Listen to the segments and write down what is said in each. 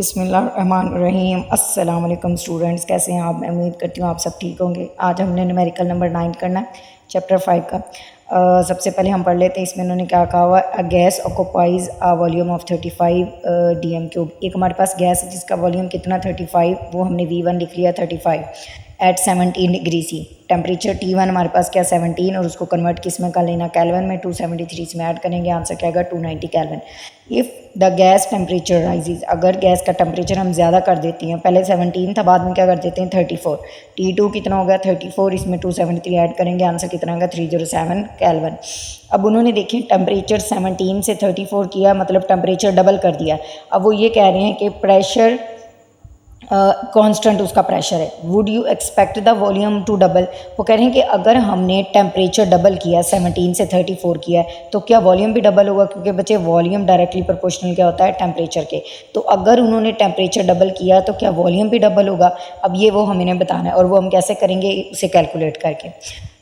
बिस्मिल्लाहिर्रहमानिर्रहीम। अस्सलाम वालेकुम स्टूडेंट्स, कैसे हैं आप? मैं उम्मीद करती हूँ आप सब ठीक होंगे। आज हमने न्यूमेरिकल नंबर 9 करना है, चैप्टर 5 का। सबसे पहले हम पढ़ लेते हैं इसमें उन्होंने क्या कहा हुआ। A gas occupies a volume of 35 dm cube. एक हमारे पास गैस है जिसका वॉल्यूम कितना 35, वो हमने V1 लिख लिया 35 eight 17 degree C. Temperature T1 हमारे पास क्या 17 और उसको कन्वर्ट किस में कर लेना, केल्विन में। 273 इसमें ऐड करेंगे, आंसर क्या आएगा 290 kelvin. If the gas temperature rises, अगर गैस का टेम्परेचर हम ज़्यादा कर देते हैं, पहले 17 था, बाद में क्या कर देते हैं 34। T2 कितना होगा 34, इसमें 273 ऐड करेंगे, आंसर कितना होगा 307 केल्विन। अब उन्होंने देखिए टेम्परेचर 17 से 34 किया, मतलब टेम्परेचर डबल कर दिया। अब वो ये कह रहे हैं कि प्रेशर कांस्टेंट उसका प्रेशर है। Would you expect the volume to double, वो कह रहे हैं कि अगर हमने टेम्परेचर डबल किया 17 से 34 किया है तो क्या वॉल्यूम भी डबल होगा, क्योंकि बच्चे वॉल्यूम डायरेक्टली प्रोपोर्शनल क्या होता है टेम्परेचर के। तो अगर उन्होंने टेम्परेचर डबल किया तो क्या वॉल्यूम भी डबल होगा। अब ये वो हमें बताना है, और वो हम कैसे करेंगे उसे कैलकुलेट करके।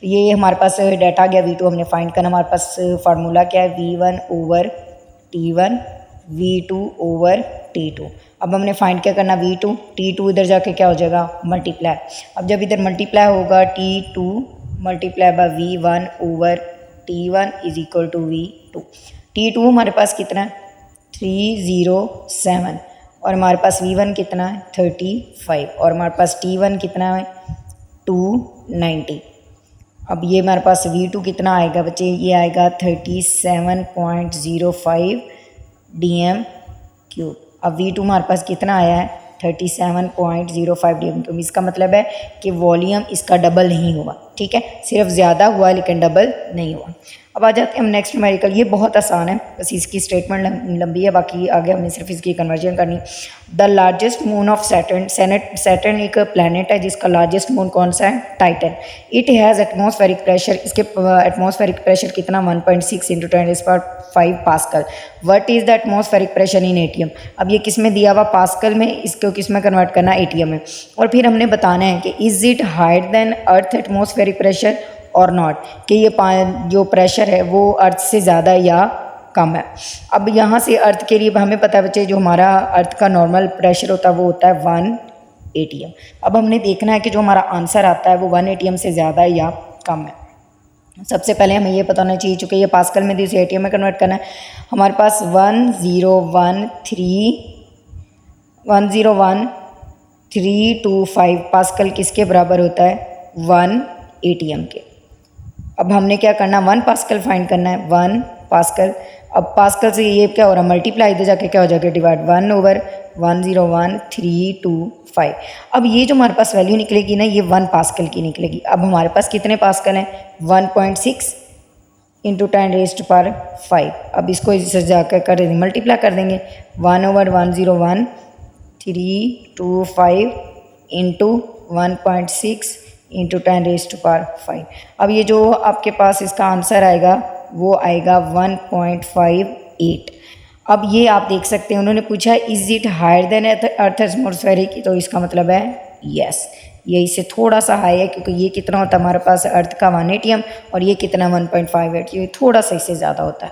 ये हमारे पास डाटा आ गया V2 हमने फाइंड करना। हमारे पास फार्मूला क्या है V1 over T1 V2 over T2। अब हमने फाइंड क्या करना V2, T2 इधर जाके क्या हो जाएगा मल्टीप्लाई। अब जब इधर मल्टीप्लाई होगा T2 multiply by V1 over T1 is equal to V2। T2 हमारे पास कितना है 307 और हमारे पास V1 कितना है 35 और हमारे पास T1 कितना है 290। अब ये हमारे पास V2 कितना आएगा बच्चे, ये आएगा 37.05 dm क्यूब। अब V2 हमारे पास कितना आया है 37.05 dm क्यूब। इसका मतलब है कि वॉल्यूम इसका डबल नहीं हुआ, ठीक है, सिर्फ ज़्यादा हुआ लेकिन डबल नहीं हुआ। अब आ जाते हैं हम नेक्स्ट न्यूमेरिकल। ये बहुत आसान है, बस इसकी स्टेटमेंट लंबी है, बाकी आगे हमने सिर्फ इसकी कन्वर्जन करनी। The largest moon of Saturn, Saturn एक प्लैनेट है जिसका लार्जेस्ट मून कौन सा है Titan. It has atmospheric pressure, इसके एटमॉस्फेरिक प्रेशर कितना 1.6 × 10⁵ pascal. What is the atmospheric pressure in ATM. अब ये किस में दिया हुआ पास्कल में, इसको किस में कन्वर्ट करना एटीएम में। और फिर हमने बताना है कि is it higher than earth atmospheric pressure और नॉट, कि ये जो प्रेशर है वो अर्थ से ज़्यादा या कम है। अब यहाँ से अर्थ के लिए हमें पता है बच्चे, जो हमारा अर्थ का नॉर्मल प्रेशर होता है वो होता है 1 atm। अब हमने देखना है कि जो हमारा आंसर आता है वो 1 atm से ज़्यादा है या कम है। सबसे पहले हमें ये पता होना चाहिए, चूँकि ये पास्कल में इसे एटीएम में कन्वर्ट करना है। हमारे पास 101.325 पास्कल किसके बराबर होता है 1 atm के। अब हमने क्या करना 1 पास्कल फाइंड करना है, 1 पास्कल। अब पास्कल से ये क्या हो रहा है मल्टीप्लाई, इधर जाके क्या हो जाएगा डिवाइड, 1 ओवर 101.325। अब ये जो हमारे पास वैल्यू निकलेगी ना, ये 1 पास्कल की निकलेगी। अब हमारे पास कितने पास्कल हैं 1.6 × 10⁵। अब इसको इससे जाकर कर देंगे मल्टीप्लाई कर देंगे, 1 ओवर 101.325 इंटू 1.6 × 10⁵। अब ये जो आपके पास इसका आंसर आएगा वो आएगा 1.58। अब ये आप देख सकते हैं उन्होंने पूछा is it higher than earth atmospheric, तो इसका मतलब है यस, ये इससे थोड़ा सा हाई है, क्योंकि ये कितना होता है हमारे पास अर्थ का 1 atm और ये कितना 1.58, ये थोड़ा सा इससे ज़्यादा होता है।